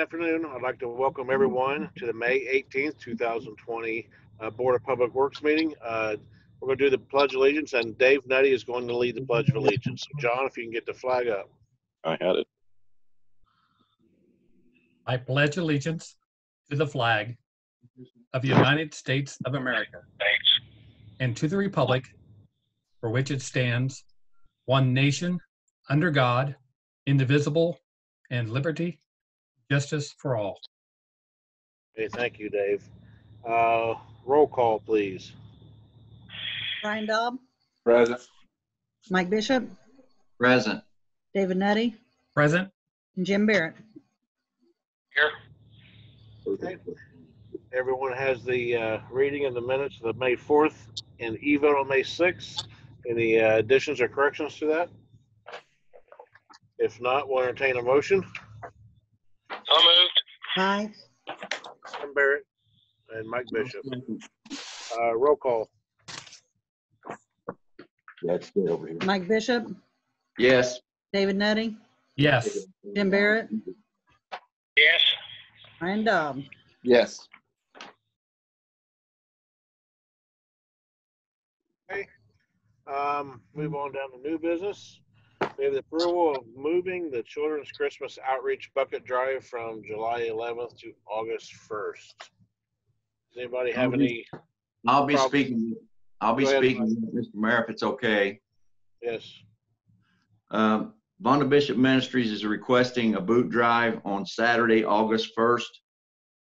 afternoon. I'd like to welcome everyone to the May 18th, 2020 Board of Public Works meeting. We're going to do the Pledge of Allegiance, and Dave Nutty is going to lead the Pledge of Allegiance. So, John, if you can get the flag up. I had it. I pledge allegiance to the flag of the United States of America and to the republic for which it stands, one nation, under God, indivisible, and liberty, justice for all. Okay, thank you, Dave. Roll call, please. Brian Daub, Present. Mike Bishop, Present. David Nutty, Present. and Jim Barrett. Here. Okay. Everyone has the reading of the minutes of the May 4th and e-vote on May 6th. Any additions or corrections to that? If not, we'll entertain a motion. So moved. Aye. Jim Barrett and Mike Bishop. Roll call. That's good over here. Mike Bishop, Yes. David Nutty, Yes. Jim Barrett, Yes. Brian Daub. Yes. Okay. Move on down to new business. We have the approval of moving the Children's Christmas Outreach Bucket Drive from July 11th to August 1st. Does anybody have any? I'll be Problem. speaking. I'll be Go ahead, speaking, Mr. Mayor, if it's okay. Yes. Vonda Bishop Ministries is requesting a boot drive on Saturday, August 1st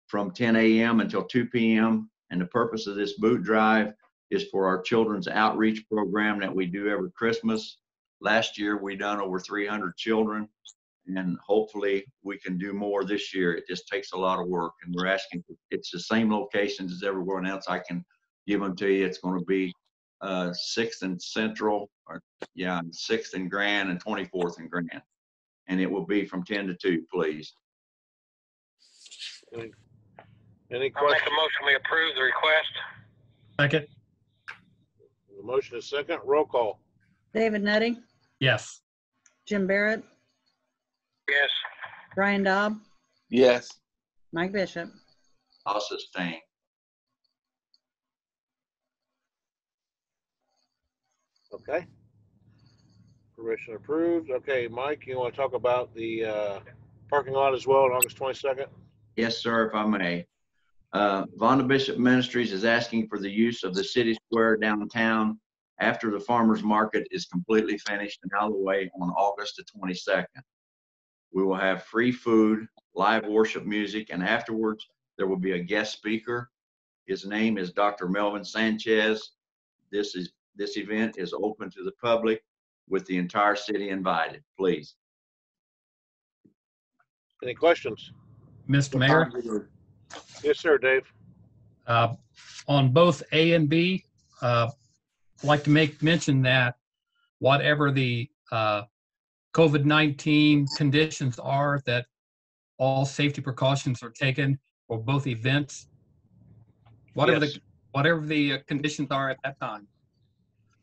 from 10 a.m. until 2 p.m. And the purpose of this boot drive is for our children's outreach program that we do every Christmas. Last year, we done over 300 children, and hopefully we can do more this year. It just takes a lot of work, and we're asking, it's the same locations as everyone else. I can give them to you. It's going to be 6th and Central, 6th and Grand, and 24th and Grand. And it will be from 10 to 2, please. Any I'll make questions? a motion we approve the request. Second. The motion is second. Roll call. David Nutty, Yes. Jim Barrett, Yes. Brian Daub, Yes. Mike Bishop. I'll sustain. Okay. Permission approved. Okay, Mike, you want to talk about the parking lot as well on August 22nd? Yes, sir, if I may. Vonda Bishop Ministries is asking for the use of the city square downtown after the farmer's market is completely finished and out of the way on August the 22nd. We will have free food, live worship music, and afterwards there will be a guest speaker. His name is Dr. Melvin Sanchez. This event is open to the public with the entire city invited, please. Any questions? Mr. Mayor, Yes, sir, Dave. on both A and B, I'd like to make mention that whatever the COVID-19 conditions are, that all safety precautions are taken for both events, whatever Yes. the conditions are at that time.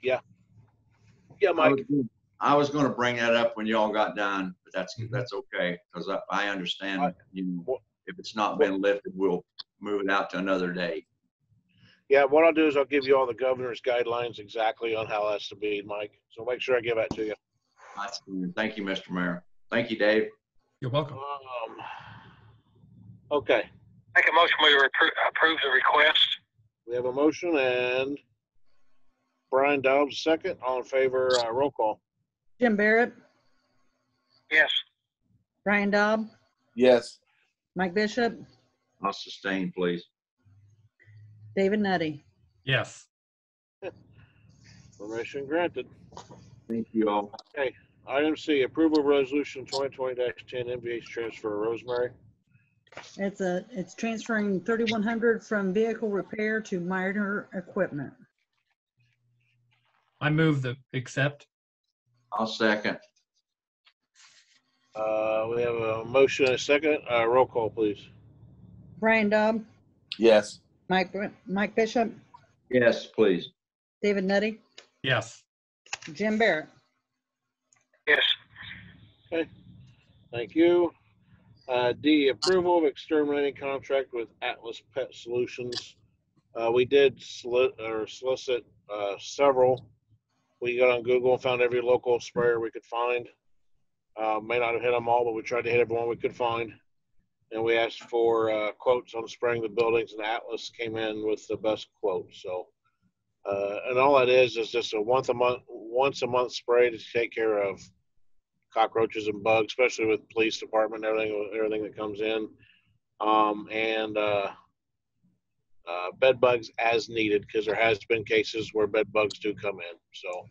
Yeah, Mike. I was going to bring that up when y'all got done, but that's okay, because I understand, if it's not been lifted, we'll move it out to another date. Yeah, what I'll do is I'll give you all the governor's guidelines exactly on how that's to be, Mike. So make sure I give that to you. Thank you, Mr. Mayor. Thank you, Dave. You're welcome. Okay, Make a motion we approve the request. we have a motion and Brian Dobbs second. All in favor, roll call. Jim Barrett, Yes. Brian Daub, Yes. Mike Bishop, I'll sustain, please. David Nutty. Yes. Permission granted. Thank you all. Okay, item C, approval of resolution 2020-10 MVH transfer. Rosemary. It's transferring 3,100 from vehicle repair to minor equipment. I move the accept. I'll second. We have a motion and a second. Roll call, please. Brian Daub, Yes. Mike Bishop, Yes, please. David Nutty, Yes. Jim Barrett. Yes. Okay, thank you. D, approval of exterminating contract with Atlas Pet Solutions. We did solicit several. We got on Google and found every local sprayer we could find. May not have hit them all, but we tried to hit everyone we could find. And we asked for quotes on spraying the buildings, and Atlas came in with the best quote. So, and all that is just a once a month spray to take care of cockroaches and bugs, especially with police department and everything that comes in, and bed bugs as needed, because there has been cases where bed bugs do come in. So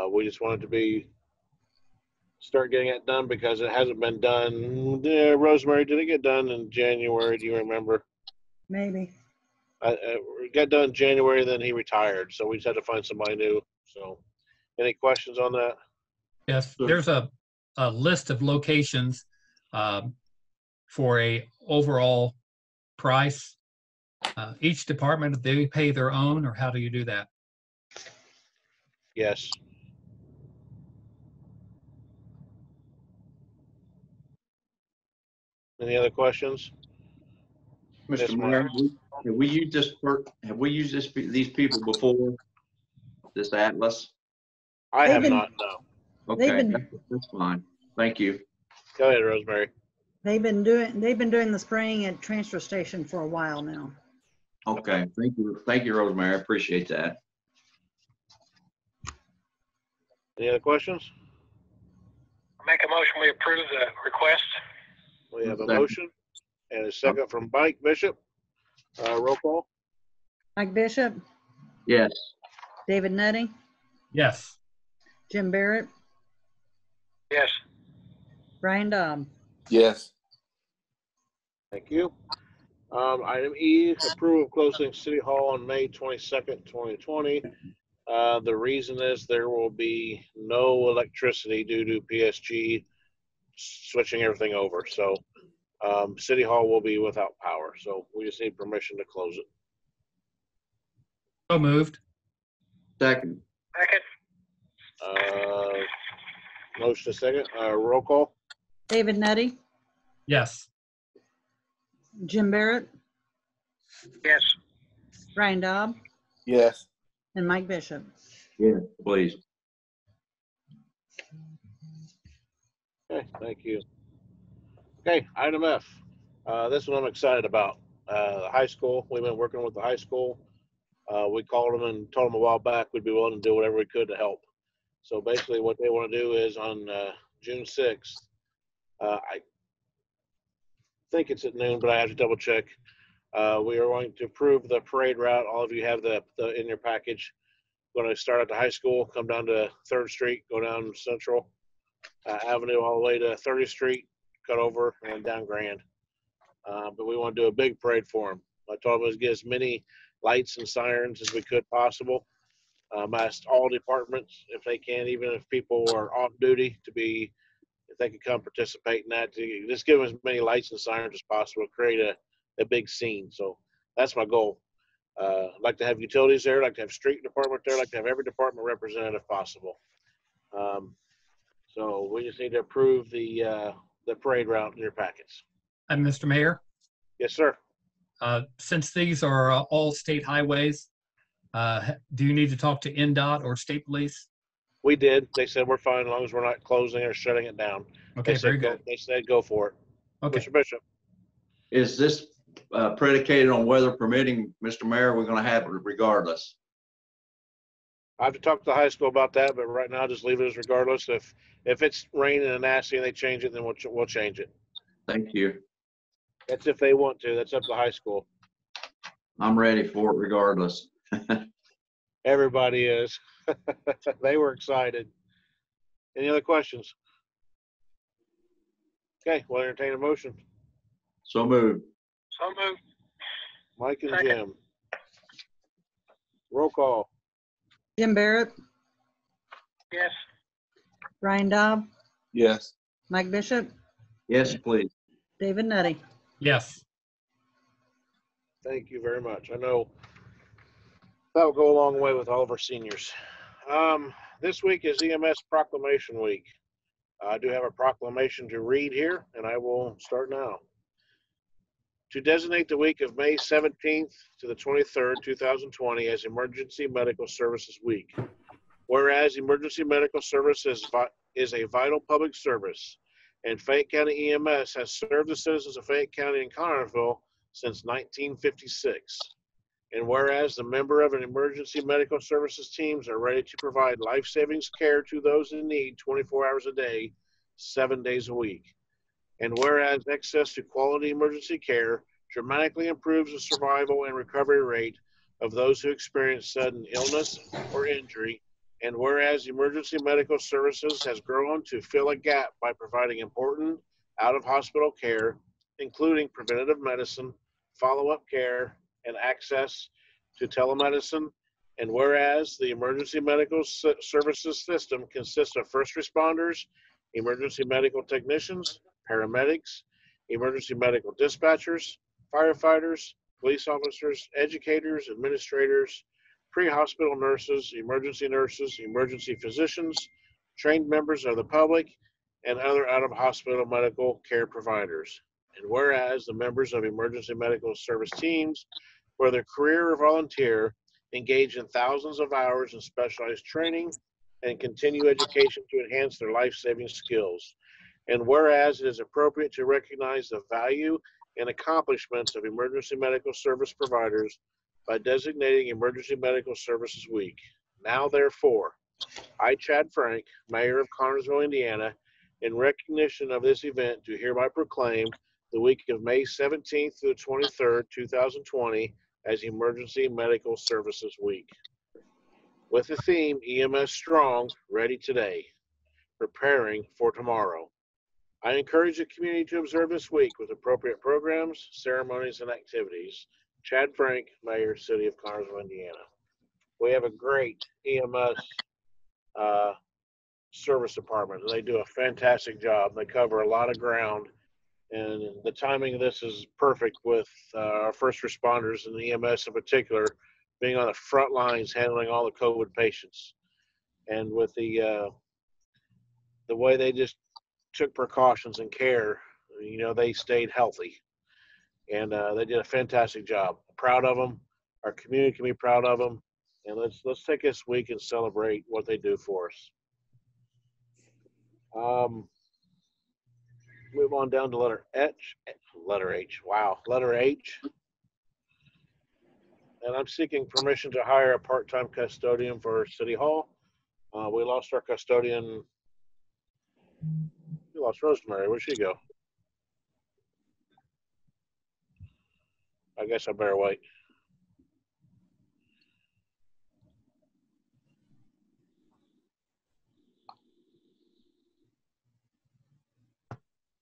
we just wanted to start getting it done because it hasn't been done. Rosemary, did it get done in January? Do you remember? Maybe. It got done in January, then he retired, so we just had to find somebody new. So, any questions on that? Yes, there's a list of locations for a overall price. Each department, they pay their own, or how do you do that? Yes. Any other questions? Yes, Mr. Mayor, have we used these people before? This Atlas? I They've have been- not, no. They've Okay, been- that's fine. Thank you. Go ahead, Rosemary. They've been doing the spraying at transfer station for a while now. Okay, thank you. Thank you, Rosemary. I appreciate that. Any other questions? Make a motion, we approve the request. We have a Second. motion and a second from Mike Bishop. Roll call. Mike Bishop, Yes. David Nutting, Yes. Jim Barrett, Yes. Brian Dobb. Yes. Thank you. Item E, approval of closing City Hall on May 22nd, 2020. The reason is there will be no electricity due to PSG switching everything over. So City Hall will be without power. So we just need permission to close it. So moved. Second. Second. Motion is second. Roll call. David Nutting, Yes. Jim Barrett, Yes. Brian Dobb, Yes. and Mike Bishop. Yeah, please. Okay, thank you. Okay, item F. This one I'm excited about. The high school, we've been working with the high school. We called them and told them a while back we'd be willing to do whatever we could to help. So basically what they want to do is on June 6th, I think it's at noon, but I have to double check. We are going to approve the parade route. All of you have the in your package. Going to start at the high school, come down to 3rd Street, go down Central Avenue all the way to 30th Street, cut over, and down Grand. But we want to do a big parade for them. I told them to get as many lights and sirens as we could possible. I asked all departments if they can, even if people are off duty, if they could come participate in that, to just give them as many lights and sirens as possible, create a big scene. So that's my goal. I'd like to have utilities there, I'd like to have street department there, I'd like to have every department represented if possible. So we just need to approve the parade route in your packets. And Mr. Mayor, Yes, sir. since these are all state highways, do you need to talk to NDOT or state police? We did. They said we're fine as long as we're not closing or shutting it down. Okay, They very said good. They said go for it. Okay. Mr. Bishop. Is this predicated on weather permitting, Mr. Mayor? We're going to have it regardless. I have to talk to the high school about that, but right now just leave it as regardless. If it's raining and nasty and they change it, then we'll change it. Thank you. That's if they want to. That's up to the high school. I'm ready for it regardless. Everybody is. They were excited. Any other questions? Okay, we'll entertain a motion. So moved. So moved. Mike and Second. Jim. Roll call. Jim Barrett, Yes. Brian Dobb, Yes. Mike Bishop, Yes, please. David Nutting. Yes. Thank you very much. I know that will go a long way with all of our seniors. This week is EMS Proclamation Week. I do have a proclamation to read here, and I will start now. To designate the week of May 17th to the 23rd, 2020 as Emergency Medical Services Week. Whereas emergency medical services is a vital public service, and Fayette County EMS has served the citizens of Fayette County and Connersville since 1956. And whereas the member of an emergency medical services teams are ready to provide life-saving care to those in need 24 hours a day, 7 days a week. And whereas access to quality emergency care dramatically improves the survival and recovery rate of those who experience sudden illness or injury. And whereas emergency medical services has grown to fill a gap by providing important out-of-hospital care, including preventative medicine, follow-up care, and access to telemedicine. And whereas the emergency medical services system consists of first responders, emergency medical technicians, paramedics, emergency medical dispatchers, firefighters, police officers, educators, administrators, pre-hospital nurses, emergency physicians, trained members of the public, and other out-of-hospital medical care providers. And whereas the members of emergency medical service teams, whether career or volunteer, engage in thousands of hours in specialized training and continue education to enhance their life-saving skills. And whereas it is appropriate to recognize the value and accomplishments of emergency medical service providers by designating Emergency Medical Services Week. Now, therefore, I, Chad Frank, Mayor of Connersville, Indiana, in recognition of this event, do hereby proclaim the week of May 17th to the 23rd, 2020 as Emergency Medical Services Week. With the theme, EMS Strong, Ready Today, Preparing for Tomorrow. I encourage the community to observe this week with appropriate programs, ceremonies, and activities. Chad Frank, Mayor, City of Connersville, Indiana. We have a great EMS service department. They do a fantastic job. They cover a lot of ground, and the timing of this is perfect with our first responders and the EMS in particular being on the front lines handling all the COVID patients. And with the way they just took precautions and care, you know, they stayed healthy, and they did a fantastic job. Proud of them. Our community can be proud of them, and let's take this week and celebrate what they do for us. Move on down to letter H. Letter H. And I'm seeking permission to hire a part-time custodian for City Hall. We lost our custodian. We lost Rosemary. Where'd she go? I guess I better wait.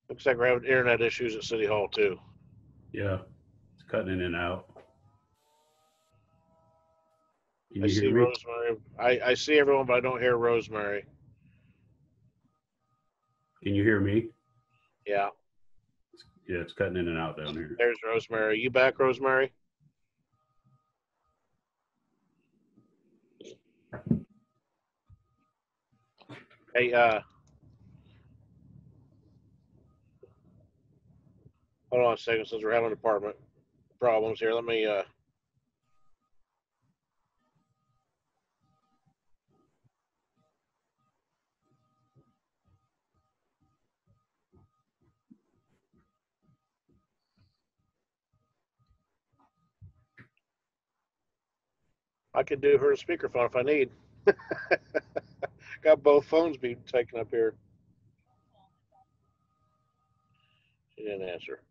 Looks like we're having internet issues at City Hall too. Yeah, it's cutting in and out. Can I you see hear me? Rosemary. I see everyone, but I don't hear Rosemary. Can you hear me? Yeah, Yeah, it's cutting in and out down here. there's Rosemary. Are you back, Rosemary? Hey, hold on a second, since we're having department problems here. Let me, I could do her speakerphone if I need. Got both phones being taken up here. She didn't answer.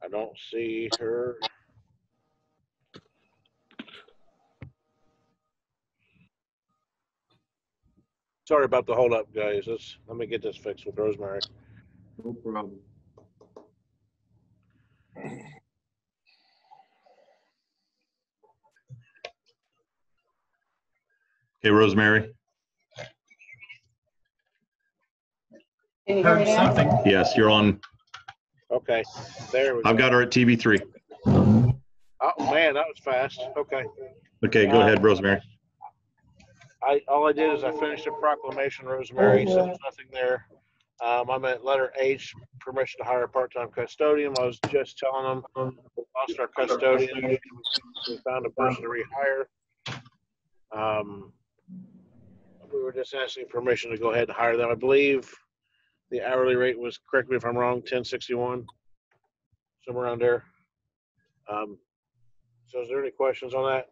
I don't see her. Sorry about the hold up, guys. Let me get this fixed with Rosemary. No problem. Hey, Rosemary. Can you hear me Heard now? something. Yes, you're on. Okay, there we go. I've got her at TV3. Oh man, that was fast. Okay. Okay, go ahead, Rosemary. All I did is I finished a proclamation, Rosemary, so there's nothing there. I'm at letter H, permission to hire a part-time custodian. I was just telling them we lost our custodian. We found a person to rehire. We were just asking permission to go ahead and hire them. I believe the hourly rate was, correct me if I'm wrong, $10.61, somewhere around there. So is there any questions on that?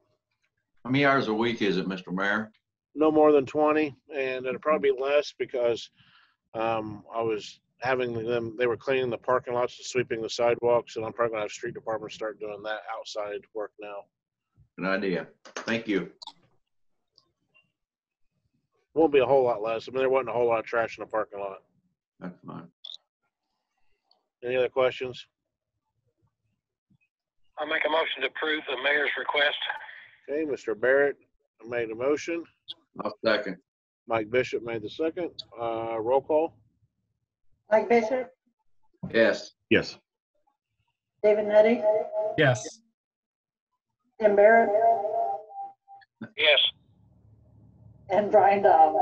How many hours a week is it, Mr. Mayor? No more than 20, and it'll probably be less because I was having them, they were cleaning the parking lots and sweeping the sidewalks, and I'm probably gonna have street department start doing that outside work now. Good idea. Thank you. Won't be a whole lot less. I mean, there wasn't a whole lot of trash in the parking lot. That's fine. Any other questions? I'll make a motion to approve the mayor's request. Okay, Mr. Barrett made a motion. I'll second. Mike Bishop made the second. Roll call. Mike Bishop, Yes. Yes. David Nutty, Yes. Tim Barrett, Yes. and Brian Dobb.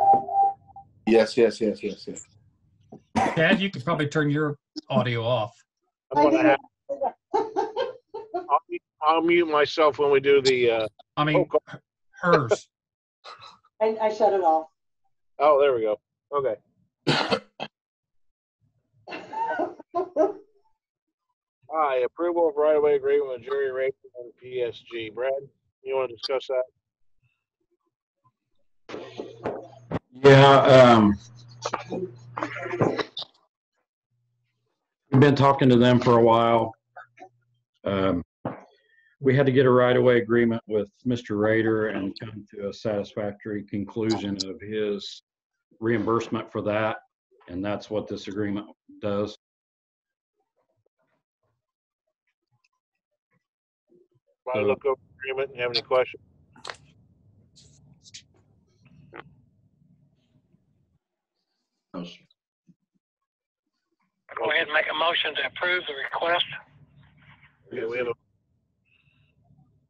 Yes. Dad, you could probably turn your audio off. I'm gonna have, I'll mute myself when we do the, I mean, roll call. hers. I shut it off. Oh, there we go. Okay. Aye, approval of right-of-way agreement with Jerry Rayson and PSG. Brad, you want to discuss that? Yeah, we've been talking to them for a while. We had to get a right-of-way agreement with Mr. Rader and come to a satisfactory conclusion of his reimbursement for that, and that's what this agreement does. Want to look over the agreement and have any questions? No, Go ahead and make a motion to approve the request. Okay, we have a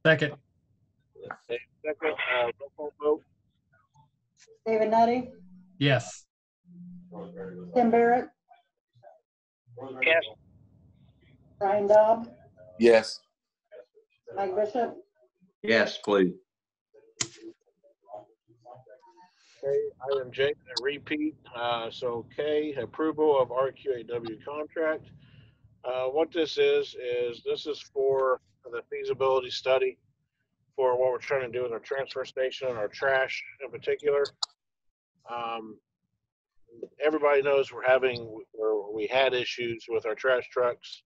Second. second, roll call vote. David Nutty, Yes. Tim Barrett, Yes. Brian Dobb, Yes. Mike Bishop, yes, please. Okay, item J, a repeat. So K, approval of RQAW contract. What this is this is for the feasibility study for what we're trying to do with our transfer station and our trash in particular. Everybody knows we had issues with our trash trucks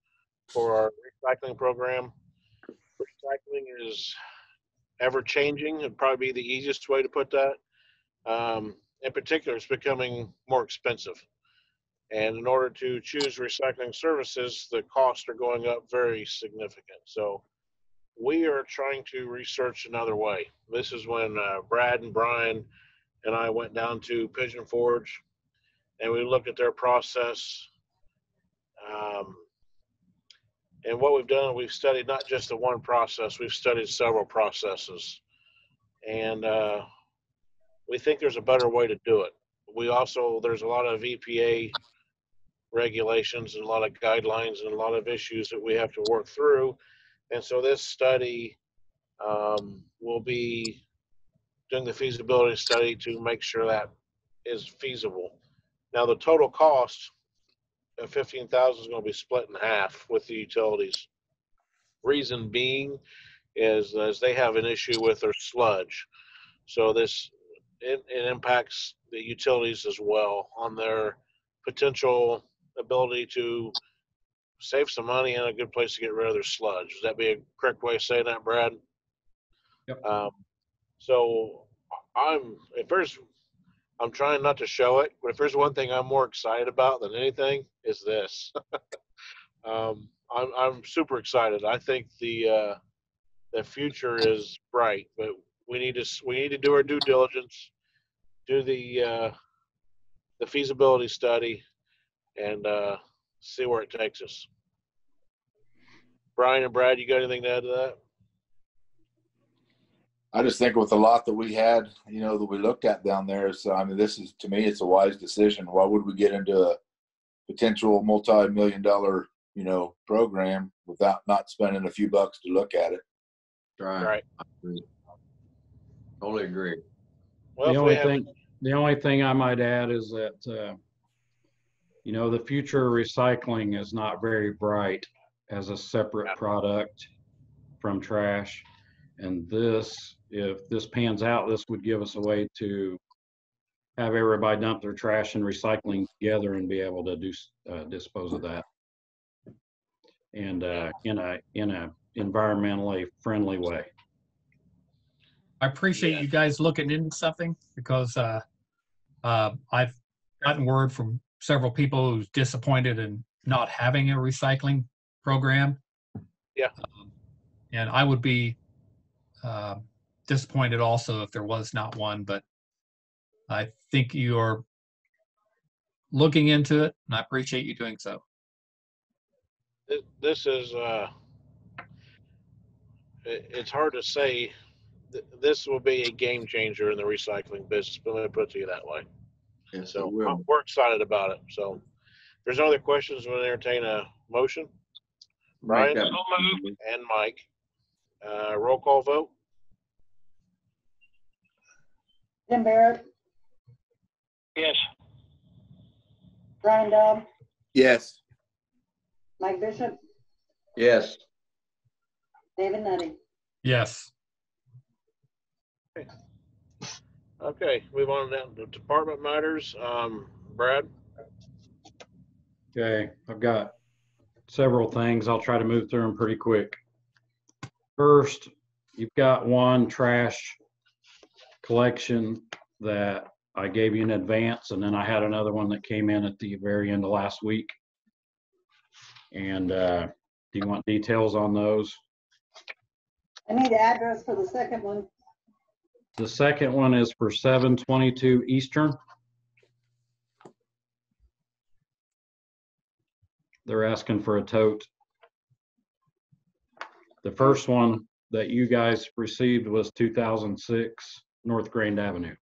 for our recycling program. Recycling is ever changing. It'd probably be the easiest way to put that. In particular, it's becoming more expensive. And in order to choose recycling services, the costs are going up very significant. So we are trying to research another way. This is when Brad and Brian and I went down to Pigeon Forge and we looked at their process. And what we've done, we've studied not just the one process, we've studied several processes. And we think there's a better way to do it. There's a lot of EPA regulations and a lot of guidelines and a lot of issues that we have to work through. And so this study will be doing the feasibility study to make sure that is feasible. Now the total cost of $15,000 is going to be split in half with the utilities. Reason being is as they have an issue with their sludge. So it impacts the utilities as well on their potential ability to save some money and a good place to get rid of their sludge. Would that be a correct way of saying that, Brad? Yep. So I'm trying not to show it, but if there's one thing I'm more excited about than anything is this. I'm super excited. I think the future is bright, but we need to do our due diligence, do the feasibility study, and see where it takes us. Brian and Brad, you got anything to add to that? I just think with the lot that we had, you know, that we looked at down there, so I mean, this is, to me, it's a wise decision. Why would we get into a potential multi-million-dollar, you know, program without not spending a few bucks to look at it? Right. I agree. Totally agree. Well, The if only we have, thing, the only thing I might add is that, you know, the future of recycling is not very bright as a separate product from trash. And this, if this pans out, this would give us a way to have everybody dump their trash and recycling together and be able to do dispose of that. And in a environmentally friendly way. I appreciate you guys looking into something because I've gotten word from several people who's disappointed in not having a recycling program. Yeah. And I would be disappointed also if there was not one, but I think you're looking into it, and I appreciate you doing so. this is, it's hard to say. This will be a game changer in the recycling business, but let me put it to you that way. Yes, So it will. we're excited about it. So if there's no other questions, we'll entertain a motion. Brian Make that- So moved. and Mike. Roll call vote. Tim Barrett, Yes. Brian Dobb, Yes. Mike Bishop, Yes. David Nutty. Yes. Okay, move on down to department matters. Brad? Okay, I've got several things. I'll try to move through them pretty quick. First, you've got one trash collection that I gave you in advance, and then I had another one that came in at the very end of last week. And do you want details on those? I need the address for the second one. The second one is for 722 Eastern. They're asking for a tote. The first one that you guys received was 2006 North Grand Avenue.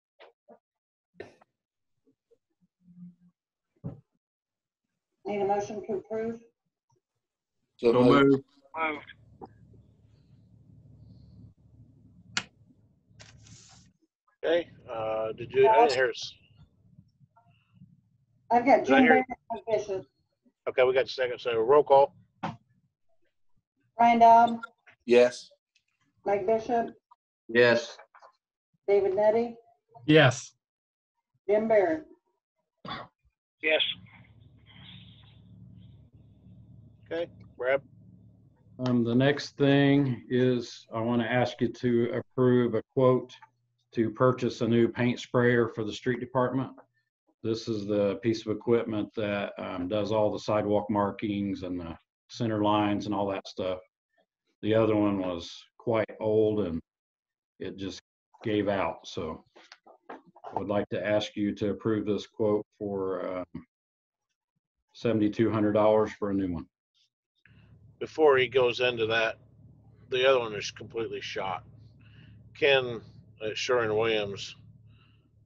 Need a motion to approve? So So moved. moved. Moved. Okay, did you, I didn't hear, I've got Did I Jim hear- Barrett and Mike Bishop, okay, we got the second, so roll call. Brian Dobb, Yes. Mike Bishop, Yes. David Nutty, Yes. Jim Barrett. Yes. Okay, Brad? The next thing is I want to ask you to approve a quote to purchase a new paint sprayer for the street department. This is the piece of equipment that does all the sidewalk markings and the center lines and all that stuff. The other one was quite old and it just gave out. So I would like to ask you to approve this quote for $7,200 for a new one. Before he goes into that, the other one is completely shot. Ken at Sherwin-Williams,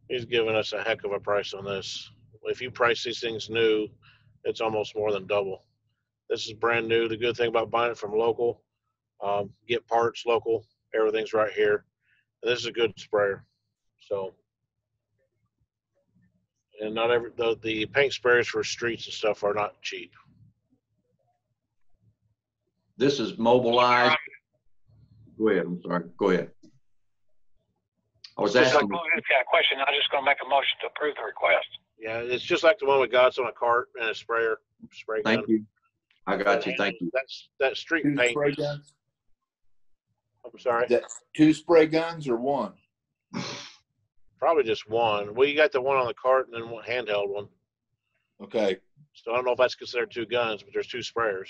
he's given us a heck of a price on this. If you price these things new, it's almost more than double. This is brand new. The good thing about buying it from local, get parts local, everything's right here. And this is a good sprayer. So, and not every, the paint sprayers for streets and stuff are not cheap. This is mobilized. Go ahead, I'm sorry. Go ahead. I was So asking, if you got a question, I'm just gonna make a motion to approve the request. Yeah, it's just like the one we got. It's on a cart and a sprayer, spray gun. thank you. I got you, thank you. That street Two paint. spray guns? I'm sorry. Is that two spray guns or one? Probably just one. We got the one on the cart and then one handheld one. Okay. So I don't know if that's considered two guns, but there's two sprayers.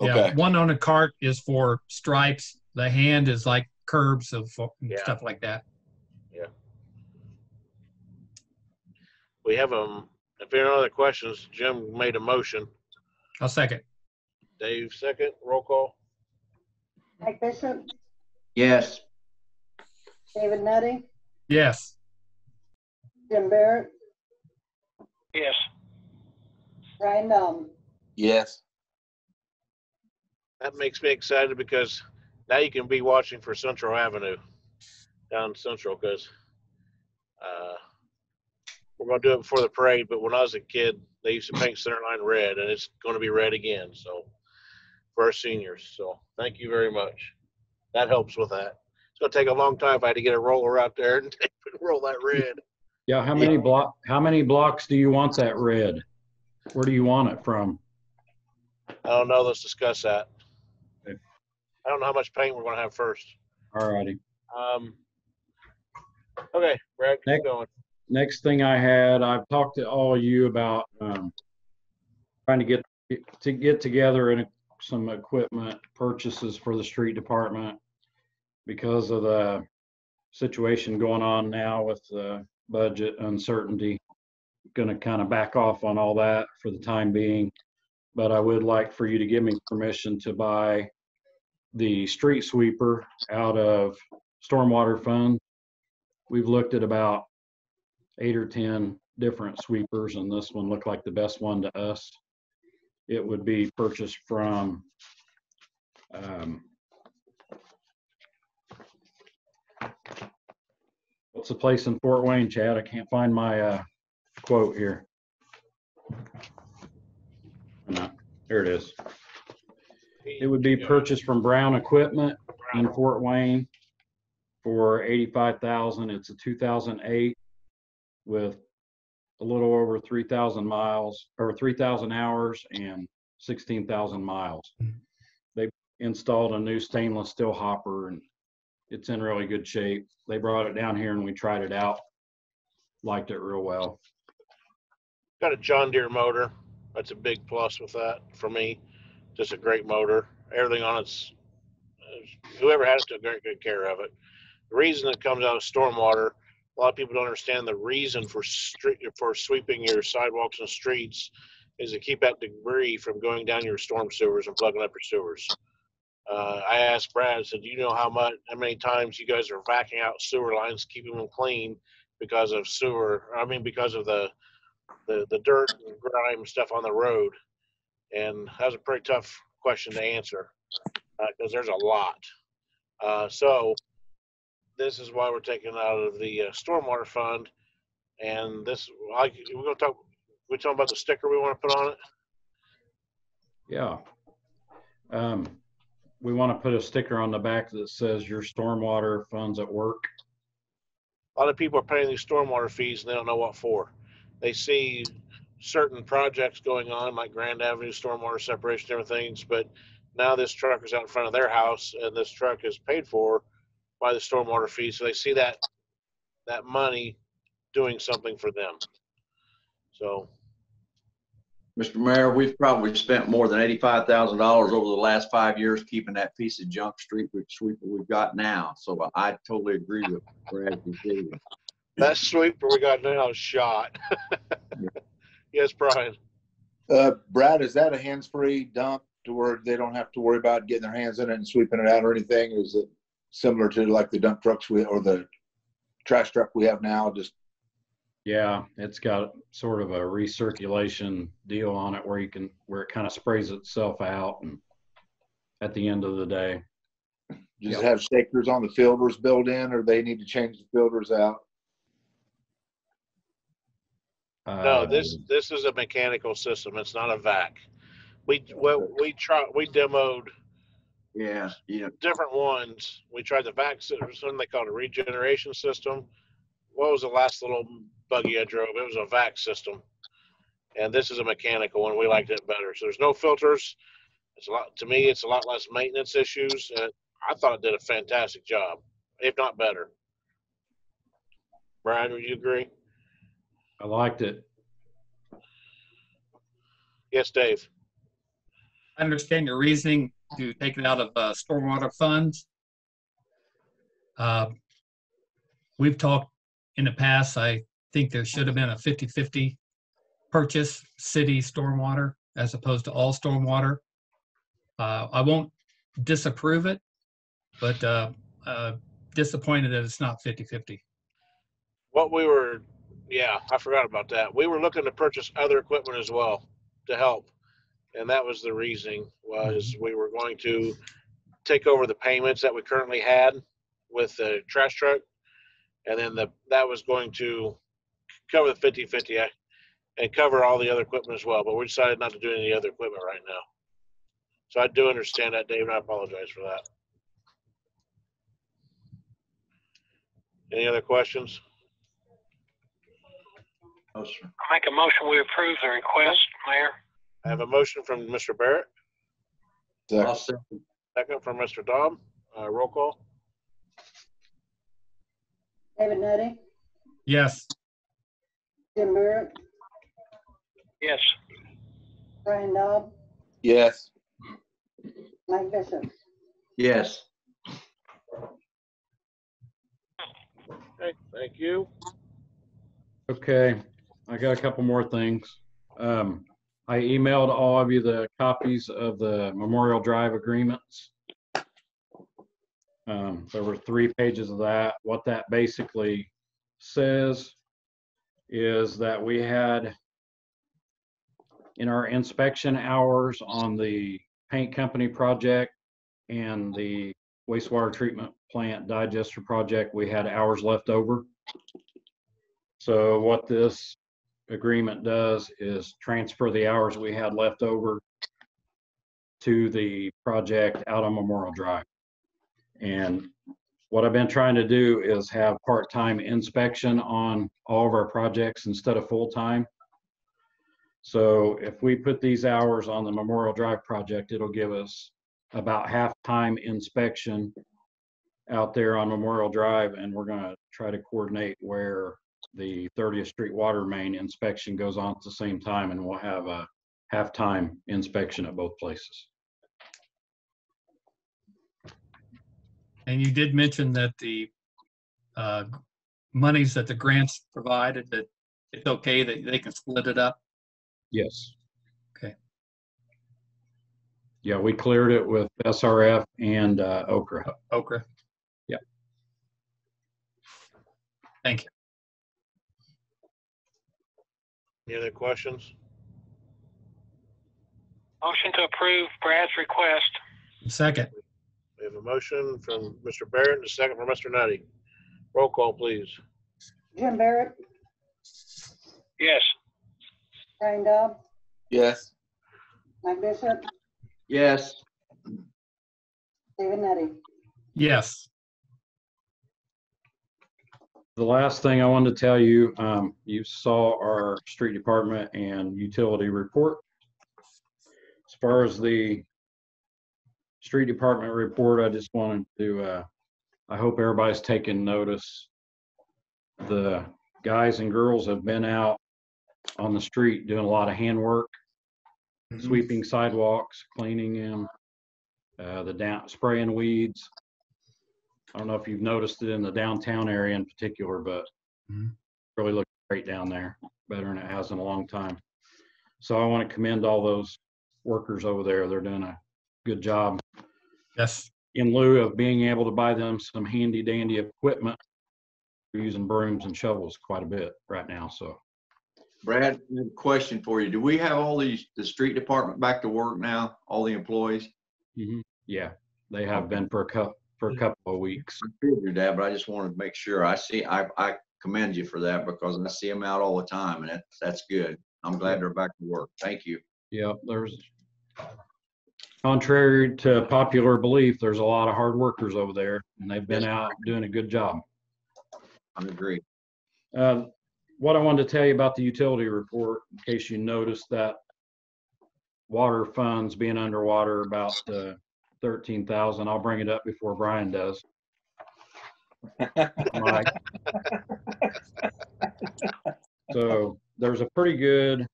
Yeah. Okay. One on a cart is for stripes. The hand is like curbs of Yeah. stuff like that. Yeah. We have if there are no other questions, Jim made a motion. I'll second. Dave second. Roll call. Mike Bishop, Yes. David Nutting, Yes. Jim Barrett, Yes. Brian Dalton. Yes. That makes me excited because now you can be watching for Central Avenue down Central because we're going to do it before the parade. But when I was a kid, they used to paint center line red, and it's going to be red again. So for our seniors. So thank you very much. That helps with that. It's going to take a long time if I had to get a roller out there and roll that red. Yeah, how many blocks do you want that red? Where do you want it from? I don't know. Let's discuss that. Okay. I don't know how much paint we're going to have first. All righty. Okay, Brad, keep going. Next thing I had, I've talked to all of you about trying to get together in some equipment purchases for the street department because of the situation going on now with the budget uncertainty. Going to kind of back off on all that for the time being, but I would like for you to give me permission to buy the street sweeper out of stormwater fund. We've looked at about 8 or 10 different sweepers, and this one looked like the best one to us. It would be purchased from what's the place in Fort Wayne, Chad? I can't find my quote here. No, there it is. It would be purchased from Brown Equipment in Fort Wayne for $85,000. It's a 2008 with a little over 3,000 miles or 3,000 hours and 16,000 miles. They installed a new stainless steel hopper and it's in really good shape. They brought it down here and we tried it out. Liked it real well. Got a John Deere motor. That's a big plus with that for me. Just a great motor. Everything on it's, whoever has it took very good care of it. The reason it comes out of stormwater, a lot of people don't understand the reason for sweeping your sidewalks and streets is to keep that debris from going down your storm sewers and plugging up your sewers. I asked Brad, I said, do you know how many times you guys are vacuuming out sewer lines, keeping them clean because of because of the dirt and grime and stuff on the road? And that was a pretty tough question to answer because there's a lot. So this is why we're taking it out of the stormwater fund. And this, we're talking about the sticker we want to put on it. Yeah. We want to put a sticker on the back that says your stormwater funds at work. A lot of people are paying these stormwater fees and they don't know what for. They see certain projects going on like Grand Avenue stormwater separation, different things, but now this truck is out in front of their house and this truck is paid for by the stormwater fee. So they see that money doing something for them. So, Mr. Mayor, we've probably spent more than $85,000 over the last 5 years keeping that piece of junk street sweeper we've got now. So I totally agree with Brad. that sweeper we got now is shot. Yes, Brian. Brad, is that a hands-free dump to where they don't have to worry about getting their hands in it and sweeping it out or anything? Or is it similar to like the dump trucks or the trash truck we have now? Yeah, it's got sort of a recirculation deal on it where it kind of sprays itself out and at the end of the day. Does it have shakers on the filters built in, or they need to change the filters out? No, this is a mechanical system. It's not a vac. We demoed different ones. We tried the vac system. They called it a regeneration system. What was the last little buggy I drove? It was a vac system, and this is a mechanical one. We liked it better. So there's no filters. It's a lot less maintenance issues. I thought it did a fantastic job, if not better. Brian, would you agree? I liked it. Yes, Dave. I understand your reasoning to take it out of stormwater funds. We've talked in the past, I think there should have been a 50-50 purchase city stormwater as opposed to all stormwater. I won't disapprove it, but disappointed that it's not 50-50. What we were, yeah, I forgot about that. We were looking to purchase other equipment as well to help. And that was the reasoning, was we were going to take over the payments that we currently had with the trash truck. And then that was going to cover the 50-50 and cover all the other equipment as well. But we decided not to do any other equipment right now. So I do understand that, Dave, and I apologize for that. Any other questions? No, sir. I make a motion we approve the request, Mayor. I have a motion from Mr. Barrett, I'll Second. second. second from Mr. Daub. Roll call. David Nutty, Yes. Jim Barrett, Yes. Brian Daub, Yes. Mike Bishop. Yes. Okay, thank you. Okay, I got a couple more things. I emailed all of you the copies of the Memorial Drive agreements. There were 3 pages of that. What that basically says is that we had in our inspection hours on the paint company project and the wastewater treatment plant digester project, we had hours left over. So what this agreement does is transfer the hours we had left over to the project out on Memorial Drive. And what I've been trying to do is have part-time inspection on all of our projects instead of full-time. So if we put these hours on the Memorial Drive project, it'll give us about half-time inspection out there on Memorial Drive, and we're going to try to coordinate where the 30th Street water main inspection goes on at the same time, and we'll have a half-time inspection at both places. And you did mention that the monies that the grants provided, that it's okay that they can split it up? Yes. Okay. Yeah, we cleared it with SRF and Okra. Okra. Yeah. Thank you. Any other questions? Motion to approve Brad's request. Second. We have a motion from Mr. Barrett and a second from Mr. Nutty. Roll call, please. Jim Barrett, Yes. Brian Daub, Yes. Mike Bishop, Yes. David Nutty. Yes. The last thing I wanted to tell you, you saw our street department and utility report. As far as the street department report, I just wanted to, I hope everybody's taking notice. The guys and girls have been out on the street doing a lot of handwork, sweeping sidewalks, cleaning them, spraying weeds. I don't know if you've noticed it in the downtown area in particular, but really looks great down there, better than it has in a long time. So I want to commend all those workers over there. They're doing a good job. Yes. In lieu of being able to buy them some handy dandy equipment, we're using brooms and shovels quite a bit right now. So Brad, I have a question for you. Do we have all the street department back to work now? All the employees? yeah, they have been for a couple of weeks. I figured that, but I just wanted to make sure. I commend you for that because I see them out all the time, and that's good. I'm glad they're back to work. Thank you. Yeah, contrary to popular belief, there's a lot of hard workers over there, and they've been out doing a good job. I agree. What I wanted to tell you about the utility report, in case you noticed that water funds being underwater about 13,000. I'll bring it up before Brian does. Mike. So there's a pretty good,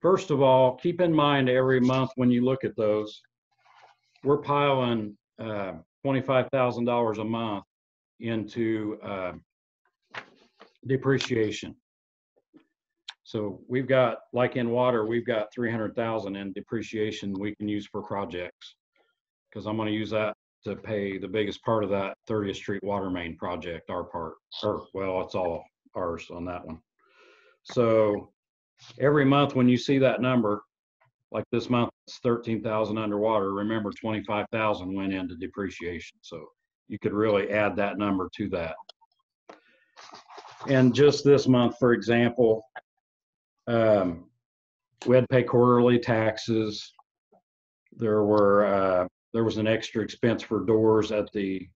first of all, keep in mind every month when you look at those, we're piling $25,000 a month into depreciation. So we've got, like in water, we've got 300,000 in depreciation we can use for projects, because I'm going to use that to pay the biggest part of that 30th Street water main project, our part, or well, it's all ours on that one. So every month when you see that number, like this month, it's 13,000 underwater. Remember, 25,000 went into depreciation. So you could really add that number to that. And just this month, for example, we had to pay quarterly taxes. There was an extra expense for doors at the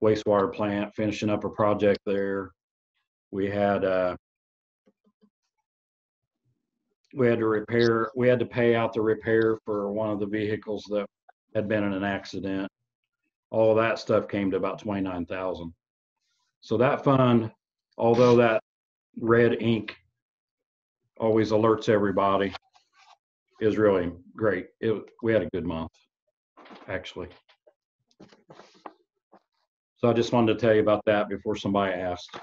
wastewater plant, finishing up a project there. We had to pay out the repair for one of the vehicles that had been in an accident. All of that stuff came to about 29,000. So that fund, although that red ink always alerts everybody, is really great. We had a good month, actually. So I just wanted to tell you about that before somebody asked.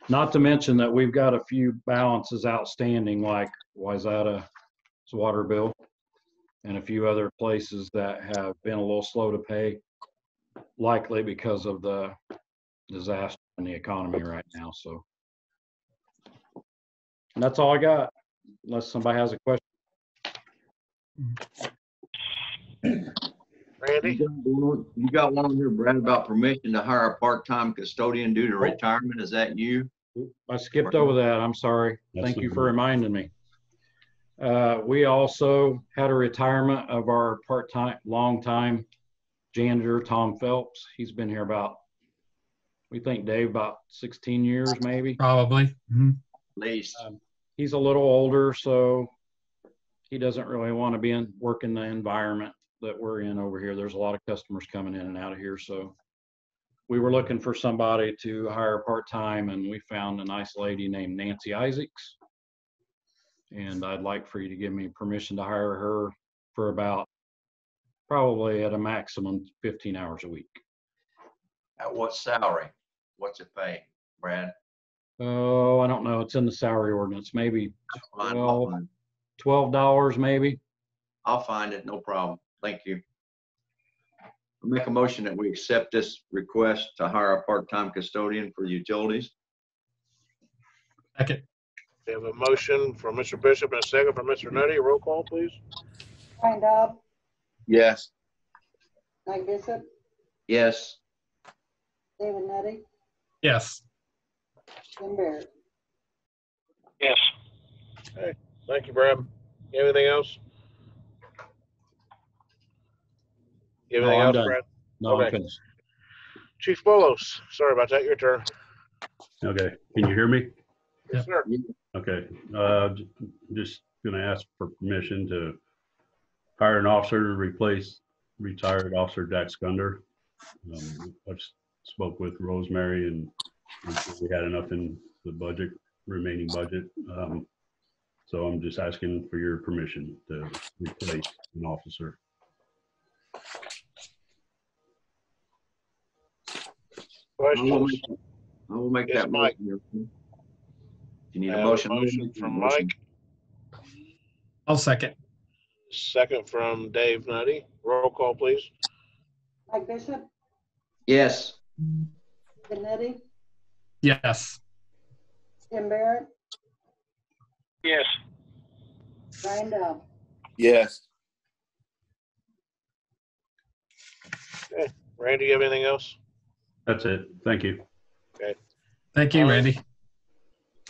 Not to mention that we've got a few balances outstanding, like Wayzata's water bill and a few other places that have been a little slow to pay, likely because of the disaster in the economy right now. So, and that's all I got, unless somebody has a question. Randy? You got one on here, Brad, about permission to hire a part-time custodian due to retirement. Is that you? I skipped over that. I'm sorry. Thank you for reminding me. We also had a retirement of our part-time, long-time janitor, Tom Phelps. He's been here about, we think, Dave, about 16 years, maybe. Probably. Mm-hmm. At least. He's a little older, so he doesn't really want to be work in the environment that we're in over here. There's a lot of customers coming in and out of here, so we were looking for somebody to hire part-time, and we found a nice lady named Nancy Isaacs. And I'd like for you to give me permission to hire her for about, probably at a maximum, 15 hours a week. At what salary? What's it pay, Brad? Oh, I don't know. It's in the salary ordinance. Maybe $12 maybe. I'll find it. No problem. Thank you. I'll make a motion that we accept this request to hire a part-time custodian for utilities. Second. We have a motion from Mr. Bishop and a second from Mr. Nutty. Roll call, please. Brian Dobb, Yes. Mike Bishop, Yes. David Nutty, Yes. Jim Barrett. Yes. Thank you, Brad. Anything else? No, Anything I'm else, done. Brad? No, Okay. I'm finished. Chief Bolos, sorry about that. Your turn. Okay, can you hear me? Yes, sir. Okay, just gonna ask for permission to hire an officer to replace retired Officer Dax Gunder. I've spoke with Rosemary and we had enough in the budget, remaining budget. So I'm just asking for your permission to replace an officer. Questions? I will make Yes, that Mike. motion. You need I a have motion? motion from Mike, I'll second. second from Dave Nutty. Roll call, please. Mike Bishop, Yes. David Nutty, Yes. Jim Barrett, Yes. Brian Dobb. Yes. Randy, you have anything else? That's it. Thank you. Thank you, Randy.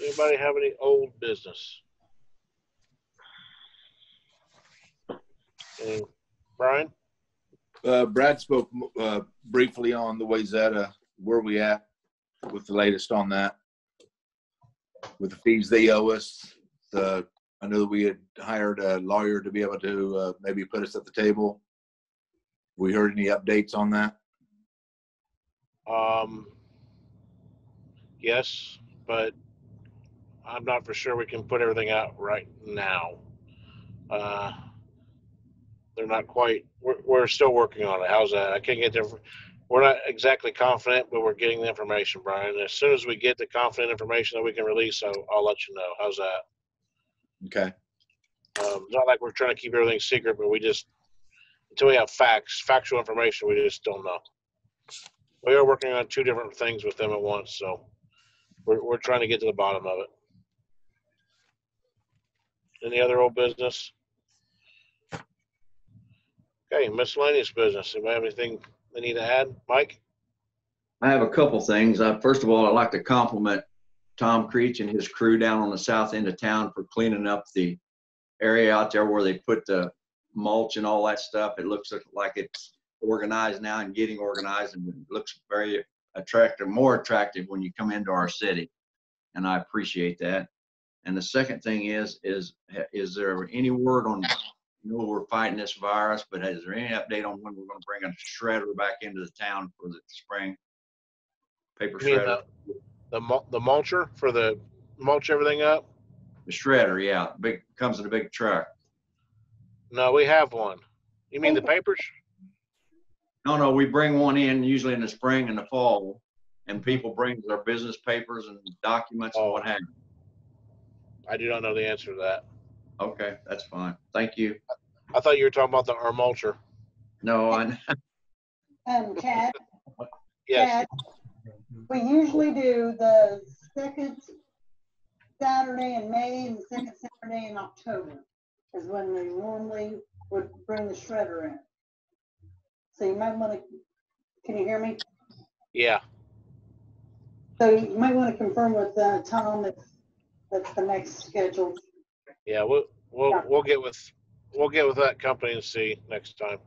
Anybody have any old business? Brian? Brad spoke briefly on the Wayzata. Where we at with the latest on that? With the fees they owe us. I know that we had hired a lawyer to be able to maybe put us at the table. We heard any updates on that? Yes, but I'm not for sure we can put everything out right now. They're not quite, we're still working on it. How's that? I can't get there. We're not exactly confident, but we're getting the information, Brian. As soon as we get the confident information that we can release, I'll let you know. How's that? Okay. Not like we're trying to keep everything secret, but we just, until we have factual information, we just don't know. We are working on 2 different things with them at once, so we're trying to get to the bottom of it. Any other old business? Okay, miscellaneous business. Anybody have anything they need to add? Mike? I have a couple things. First of all, I'd like to compliment Tom Creech and his crew down on the south end of town for cleaning up the area out there where they put the mulch and all that stuff. It looks like it's organized now and getting organized, and it looks very attractive, more attractive when you come into our city. And I appreciate that. And the second thing is there any word on, we're fighting this virus, but is there any update on when we're going to bring a shredder back into the town for the spring? Paper shredder. The mulcher for the mulch everything up? The shredder, yeah. Comes in a big truck. No, we have one. You mean the papers? No, we bring one in usually in the spring and the fall, and people bring their business papers and documents and what have you. I do not know the answer to that. Okay, that's fine. Thank you. I thought you were talking about our mulcher. No, Chad, Yes. Chad, we usually do the second Saturday in May and the second Saturday in October is when we normally would bring the shredder in. So you might want to, can you hear me? Yeah. So you might want to confirm with Tom if that's the next schedule. Yeah, we'll get with that company and see next time.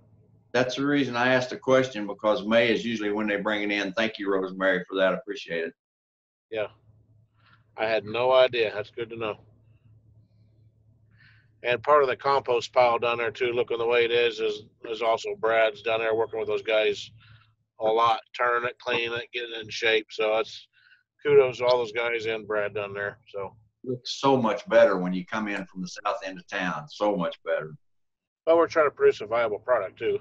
that's the reason I asked the question, because May is usually when they bring it in. Thank you, Rosemary, for that. Appreciate it. Yeah. I had no idea. That's good to know. And part of the compost pile down there too, looking the way it is also Brad's down there working with those guys a lot, turning it, cleaning it, getting it in shape. So that's kudos to all those guys and Brad down there. So Looks so much better when you come in from the south end of town. So much better. well, we're trying to produce a viable product too,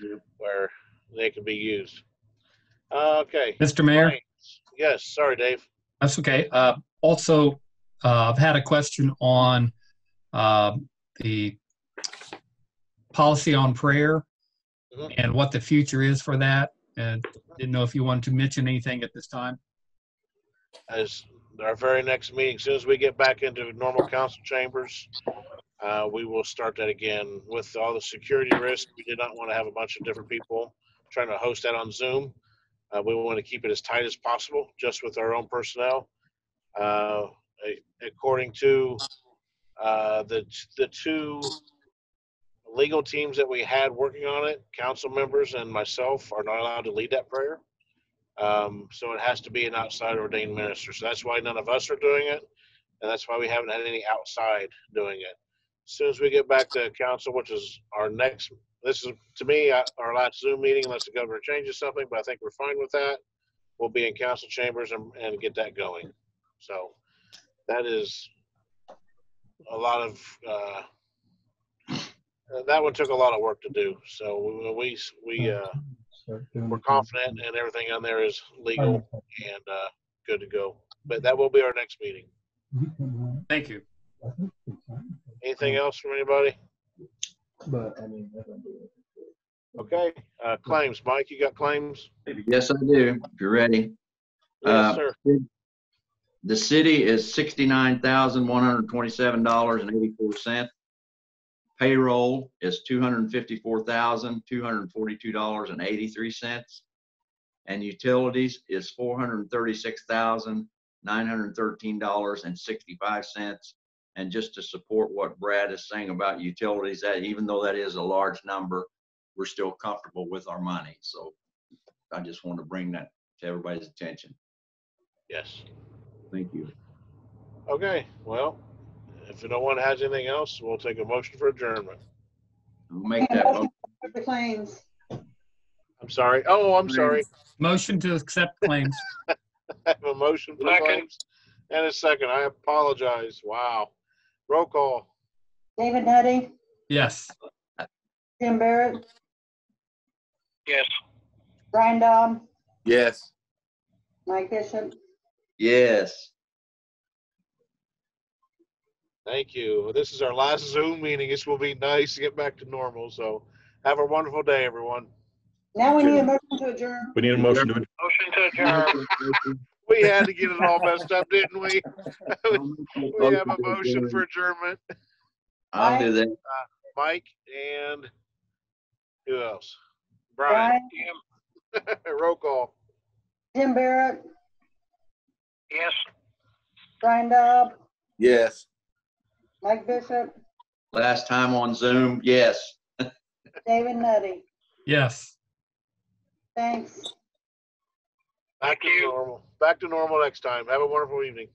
Yeah. where they can be used. Okay. Mr. Mayor? Yes. Sorry, Dave. That's okay. Also, I've had a question on the policy on prayer and what the future is for that. And didn't know if you wanted to mention anything at this time. As our very next meeting, as soon as we get back into normal council chambers, we will start that again. With all the security risks, we did not want to have a bunch of different people trying to host that on Zoom. We want to keep it as tight as possible, just with our own personnel. According to the 2 legal teams that we had working on it, council members and myself are not allowed to lead that prayer. So it has to be an outside ordained minister. So that's why none of us are doing it. And that's why we haven't had any outside doing it. As soon as we get back to council, which is our next, this is to me our last Zoom meeting, unless the governor changes something, but I think we're fine with that. We'll be in council chambers and get that going. So that is a lot of, that one took a lot of work to do. So we're confident and everything on there is legal and good to go. But that will be our next meeting. Thank you. Anything else from anybody? Okay. Claims. Mike, you got claims? Yes, I do. If you're ready. Yes, sir. The city is $69,127.84. Payroll is $254,242.83. And utilities is $436,913.65. And just to support what Brad is saying about utilities, that even though that is a large number, we're still comfortable with our money. So I just want to bring that to everybody's attention. Yes. Thank you. Okay. Well, if no one has anything else, we'll take a motion for adjournment. I'll make that motion. The claims. I'm sorry. Oh, I'm sorry. Motion to accept claims. I have a motion for claims and a second. I apologize. Wow. Roll call. David Nutty, Yes. Jim Barrett, Yes. Brian Dobb, Yes. Mike Bishop. Yes. Thank you. This is our last Zoom meeting. This will be nice to get back to normal. So Have a wonderful day, everyone. Now we need a motion to adjourn. We need a motion to adjourn. Motion to adjourn. We had to get it all messed up, didn't we? We have a motion for adjournment. I'll do that. Mike and who else? Brian. Roll call. Jim Barrett, Yes. Brian Dobb, Yes. Mike Bishop, Last time on Zoom, yes. David Nutty. Yes. Thanks. Back to normal. Back to normal next time. Have a wonderful evening.